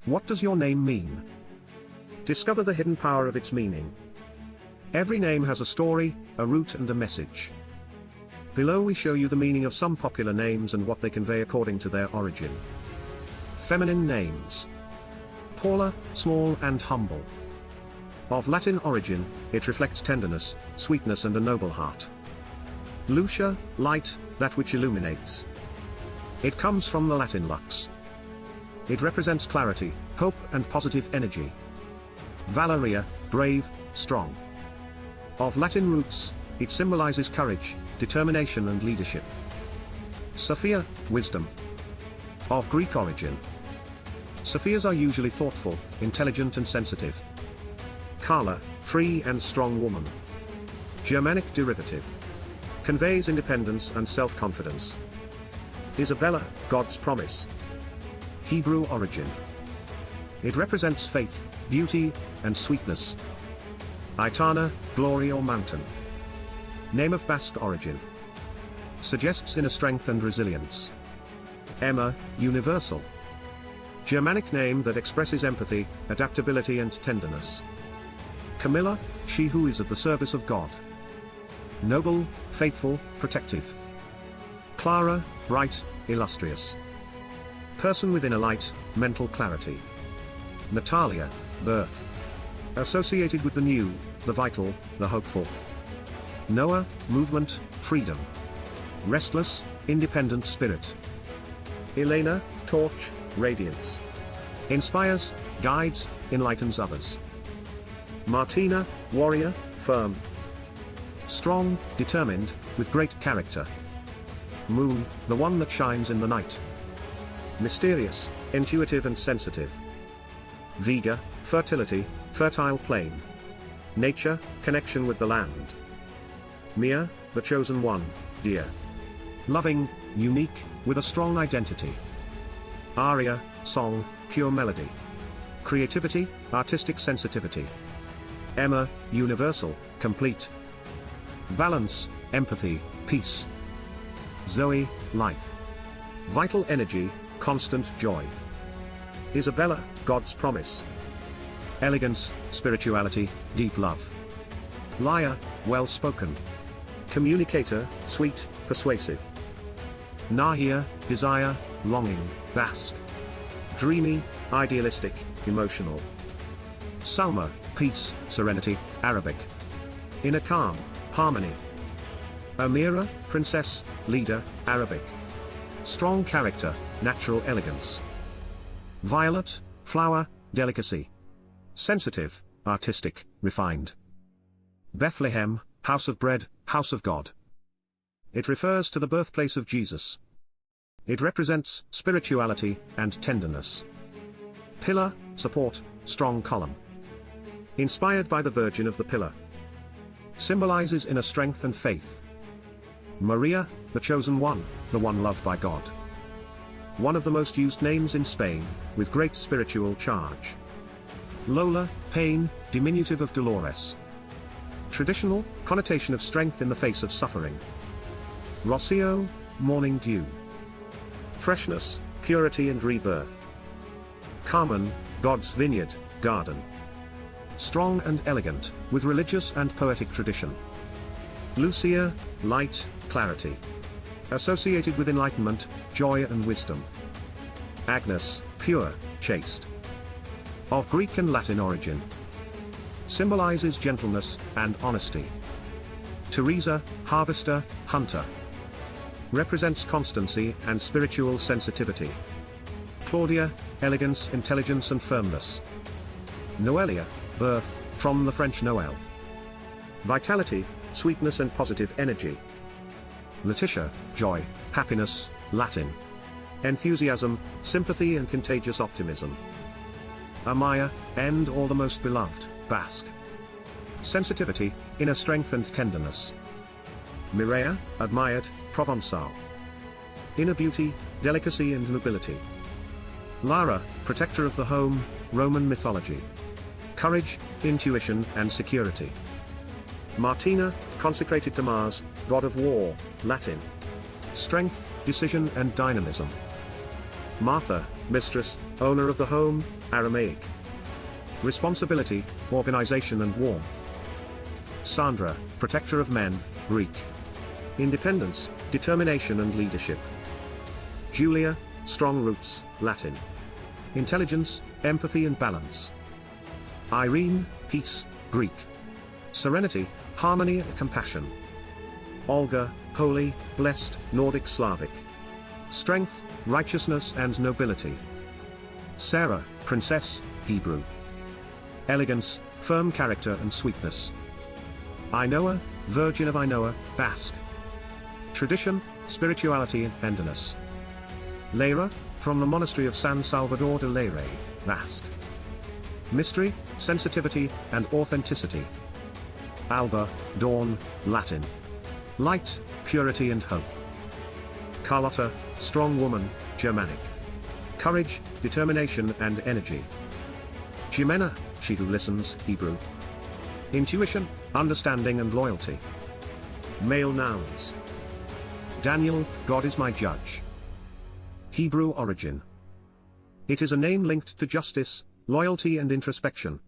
What does your name mean? Discover the hidden power of its meaning. Every name has a story, a root and a message. Below we show you the meaning of some popular names and what they convey according to their origin. Feminine names. Paula, small and humble. Of Latin origin, it reflects tenderness, sweetness and a noble heart. Lucia, light, that which illuminates. It comes from the Latin lux. It represents clarity, hope and positive energy. Valeria, brave, strong. Of Latin roots, it symbolizes courage, determination and leadership. Sophia, wisdom. Of Greek origin. Sophias are usually thoughtful, intelligent and sensitive. Carla, free and strong woman. Germanic derivative. Conveys independence and self-confidence. Isabella, God's promise. Hebrew origin. It represents faith, beauty, and sweetness. Aitana, glory or mountain. Name of Basque origin. Suggests inner strength and resilience. Emma, universal. Germanic name that expresses empathy, adaptability and tenderness. Camilla, she who is at the service of God. Noble, faithful, protective. Clara, bright, illustrious. Person with inner light, mental clarity. Natalia, birth. Associated with the new, the vital, the hopeful. Noah, movement, freedom. Restless, independent spirit. Elena, torch, radiance. Inspires, guides, enlightens others. Martina, warrior, firm. Strong, determined, with great character. Moon, the one that shines in the night. Mysterious, intuitive and sensitive. Vega, fertility, fertile plain. Nature, connection with the land. Mia, the chosen one, dear. Loving, unique, with a strong identity. Aria, song, pure melody. Creativity, artistic sensitivity. Emma, universal, complete. Balance, empathy, peace. Zoe, life. Vital energy, constant joy. Isabella, God's promise. Elegance, spirituality, deep love. Lyre, well-spoken. Communicator, sweet, persuasive. Nahia, desire, longing, Basque. Dreamy, idealistic, emotional. Salma, peace, serenity, Arabic. Inner calm, harmony. Amira, princess, leader, Arabic. Strong character, natural elegance. Violet, flower, delicacy. Sensitive, artistic, refined. Bethlehem, house of bread, house of God. It refers to the birthplace of Jesus. It represents spirituality and tenderness. Pillar, support, strong column. Inspired by the Virgin of the Pillar. Symbolizes inner strength and faith. Maria, the chosen one, the one loved by God. One of the most used names in Spain, with great spiritual charge. Lola, pain, diminutive of Dolores. Traditional, connotation of strength in the face of suffering. Rocio, morning dew. Freshness, purity and rebirth. Carmen, God's vineyard, garden. Strong and elegant, with religious and poetic tradition. Lucia, light, clarity. Associated with enlightenment, joy and wisdom. Agnes, pure, chaste. Of Greek and Latin origin. Symbolizes gentleness and honesty. Teresa, harvester, hunter. Represents constancy and spiritual sensitivity. Claudia, elegance, intelligence and firmness. Noelia, birth, from the French Noël. Vitality, sweetness and positive energy. Letitia, joy, happiness, Latin. Enthusiasm, sympathy and contagious optimism. Amaya, end or the most beloved, Basque. Sensitivity, inner strength and tenderness. Mireia, admired, Provençal. Inner beauty, delicacy and nobility. Lara, protector of the home, Roman mythology. Courage, intuition and security. Martina, consecrated to Mars, god of war, Latin. Strength, decision and dynamism. Martha, mistress, owner of the home, Aramaic. Responsibility, organization and warmth. Sandra, protector of men, Greek. Independence, determination and leadership. Julia, strong roots, Latin. Intelligence, empathy and balance. Irene, peace, Greek. Serenity, harmony and compassion. Olga, holy, blessed, Nordic Slavic. Strength, righteousness and nobility. Sarah, princess, Hebrew. Elegance, firm character and sweetness. Ainoa, Virgin of Ainoa, Basque. Tradition, spirituality and tenderness. Leira, from the monastery of San Salvador de Leire, Basque. Mystery, sensitivity and authenticity. Alba, dawn, Latin. Light, purity and hope. Carlotta, strong woman, Germanic. Courage, determination and energy. Jimena, she who listens, Hebrew. Intuition, understanding and loyalty. Male nouns. Daniel, God is my judge. Hebrew origin. It is a name linked to justice, loyalty and introspection.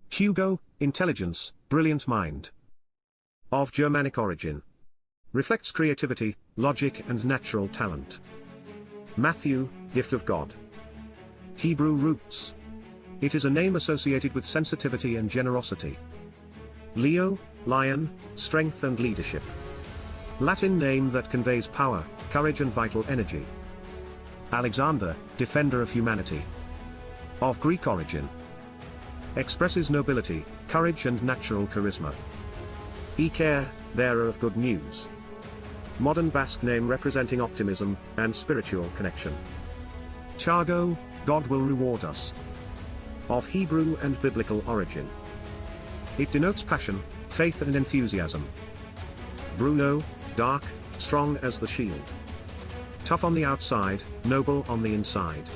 Hugo, intelligence, brilliant mind. Of Germanic origin. Reflects creativity, logic and natural talent. Matthew, gift of God. Hebrew roots. It is a name associated with sensitivity and generosity. Leo, lion, strength and leadership. Latin name that conveys power, courage and vital energy. Alexander, defender of humanity. Of Greek origin. Expresses nobility, courage and natural charisma. Iker, bearer of good news. Modern Basque name representing optimism and spiritual connection. Chago, God will reward us. Of Hebrew and biblical origin. It denotes passion, faith and enthusiasm. Bruno, dark, strong as the shield. Tough on the outside, noble on the inside.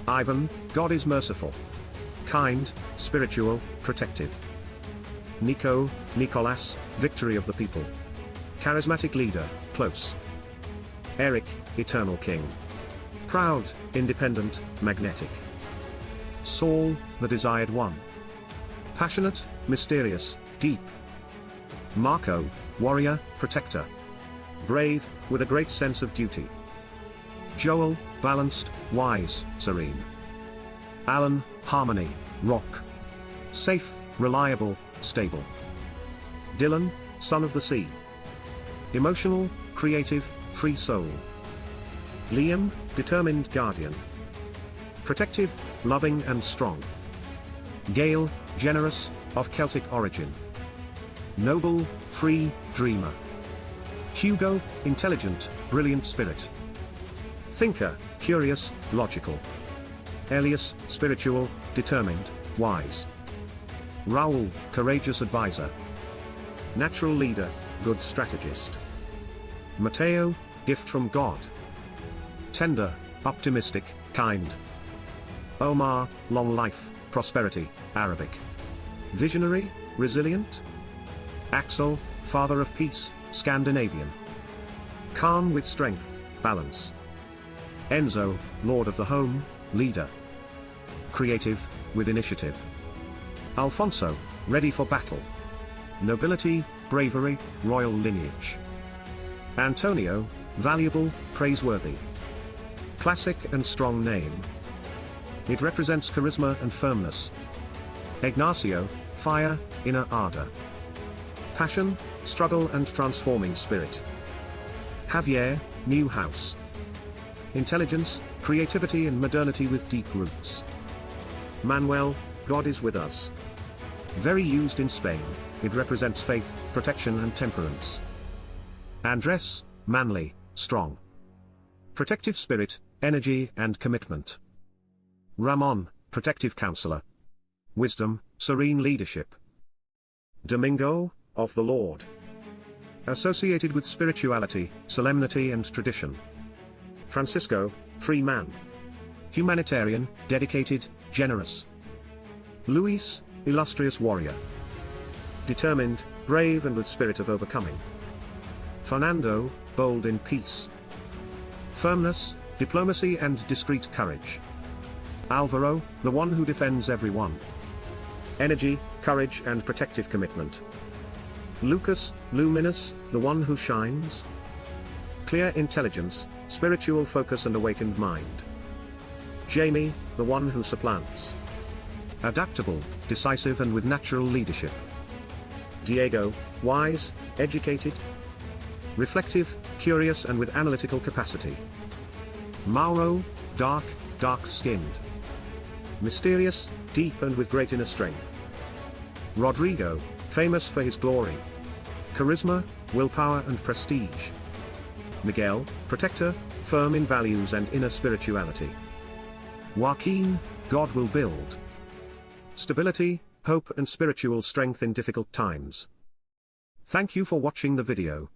Ivan, God is merciful. Kind, spiritual, protective. Nico, Nicolas, victory of the people. Charismatic leader, close. Eric, eternal king. Proud, independent, magnetic. Saul, the desired one. Passionate, mysterious, deep. Marco, warrior, protector. Brave, with a great sense of duty. Joel, balanced, wise, serene. Alan, harmony, rock. Safe, reliable, stable. Dylan, son of the sea. Emotional, creative, free soul. Liam, determined guardian. Protective, loving and strong. Gail, generous, of Celtic origin. Noble, free, dreamer. Hugo, intelligent, brilliant spirit. Thinker, curious, logical. Elias, spiritual, determined, wise. Raoul, courageous advisor. Natural leader, good strategist. Mateo, gift from God. Tender, optimistic, kind. Omar, long life, prosperity, Arabic. Visionary, resilient. Axel, father of peace, Scandinavian. Calm with strength, balance. Enzo, lord of the home, leader. Creative, with initiative. Alfonso, ready for battle. Nobility, bravery, royal lineage. Antonio, valuable, praiseworthy. Classic and strong name. It represents charisma and firmness. Ignacio, fire, inner ardor. Passion, struggle and transforming spirit. Javier, new house. Intelligence, creativity and modernity with deep roots. Manuel, God is with us. Very used in Spain, it represents faith, protection and temperance. Andres, manly, strong. Protective spirit, energy and commitment. Ramon, protective counselor. Wisdom, serene leadership. Domingo, of the Lord. Associated with spirituality, solemnity and tradition. Francisco, free man. Humanitarian, dedicated, generous. Luis, illustrious warrior. Determined, brave and with spirit of overcoming. Fernando, bold in peace. Firmness, diplomacy and discreet courage. Alvaro, the one who defends everyone. Energy, courage and protective commitment. Lucas, luminous, the one who shines. Clear intelligence, spiritual focus and awakened mind. Jamie, the one who supplants. Adaptable, decisive and with natural leadership. Diego, wise, educated. Reflective, curious and with analytical capacity. Mauro, dark, dark-skinned. Mysterious, deep and with great inner strength. Rodrigo, famous for his glory. Charisma, willpower and prestige. Miguel, protector, firm in values and inner spirituality. Joaquin, God will build. Stability, hope and spiritual strength in difficult times. Thank you for watching the video.